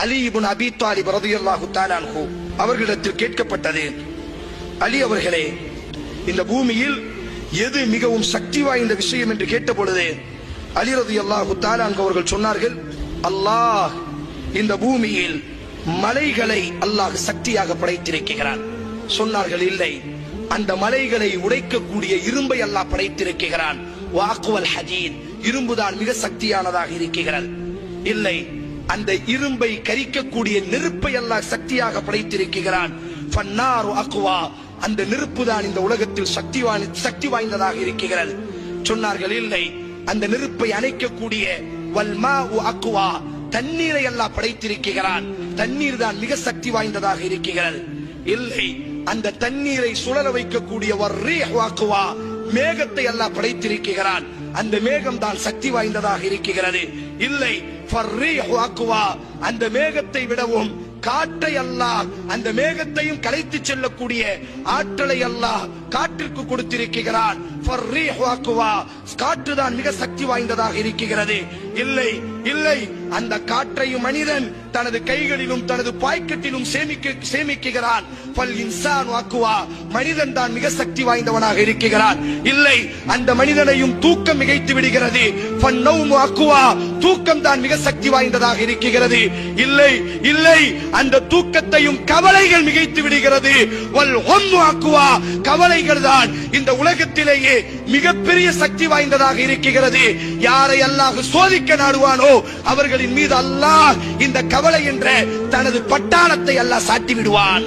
அலி இப்னு அபீ தாலிப் ரலியல்லாஹு தஆலா அன்ஹு அவர்களிடத்தில் கேட்கப்பட்டது, அலி அவர்களே, இந்த பூமியில் எது மிகவும் சக்தி வாய்ந்த விஷயம் என்று கேட்ட பொழுது அலி ரலியல்லாஹு தஆலா அன்ஹு அவர்கள் சொன்னார்கள், அல்லாஹ் இந்த பூமியில் மலைகளை அல்லாஹ் சக்தியாக படைத்திருக்கிறான். சொன்னார்கள், இல்லை, அந்த மலைகளை உடைக்கக்கூடிய இரும்பை அல்லாஹ் படைத்திருக்கிறான். வாக்குவல் ஹதீத், இரும்புதான் மிக சக்தியானதாக இருக்கிறது. இல்லை, அந்த இரும்பை கரிக்கக்கூடிய நெருப்பை அல்லாஹ் சக்தியாக படைத்திருக்கிறான். ஃபன்னாரு அக்வா, அந்த நெருப்பு தான் இந்த உலகத்தில் சக்தி வாய்ந்ததாக இருக்கிறது. சொன்னார்கள், இல்லை, அந்த நெருப்பை அணைக்கக்கூடிய வல்மாஉ அக்வா, தண்ணீரை அல்லாஹ் படைத்திருக்கிறான். தண்ணீர் தான் மிக சக்தி வாய்ந்ததாக இருக்கிறது. இல்லை, அந்த தண்ணீரை சுழல வைக்கக்கூடிய வர்ரீஹு அக்வா, மேகத்தை அல்லாஹ் படைத்திருக்கிறான். அந்த மேகம் தான் சக்தி வாய்ந்ததாக இருக்கிறது. இல்லை, ஃபர்ரீஹு அக்வா, அந்த மேகத்தை விடவும் காற்றை அல்லாஹ், அந்த மேகத்தையும் கலைத்து செல்லக்கூடிய ஆற்றலை அல்லாஹ் காற்றிற்கு கொடுத்திருக்கிறான். ஃபர்ரீஹு அக்வா, காற்று தான் மிக சக்தி வாய்ந்ததாக இருக்கிறது. இல்லை, இல்லை, அந்த காற்றையும் மனிதன் தனது கைகளிலும் தனது பாக்கெட்டிலும் சேமிக்கிறான். ஃபல் இன்சானு அக்வா, மனிதன் தான் மிக சக்தி வாய்ந்தவனாக இருக்கிறான். இல்லை, அந்த மனிதனையும் தூக்கம் மிகைத்து விடுகிறது. ஃபன்னௌமு அக்வா, தூக்கம் தான் மிக சக்தி வாய்ந்ததாக இருக்கிறது. இல்லை, இல்லை, அந்த தூக்கத்தையும் கவலைகள் மிகைத்து விடுகிறது. வல் ஹம்மு அக்வா, கவலைகள் தான் இந்த உலகத்திலேயே மிகப்பெரிய சக்தி வாய்ந்ததாக இருக்கிறது. யாரை அல்லாஹ் சோதிக்க நாடுவானோ அவர்களின் மீது அல்லாஹ் இந்த கவலை என்ற தனது பட்டாளத்தை அல்லாஹ் சாட்டி விடுவான்.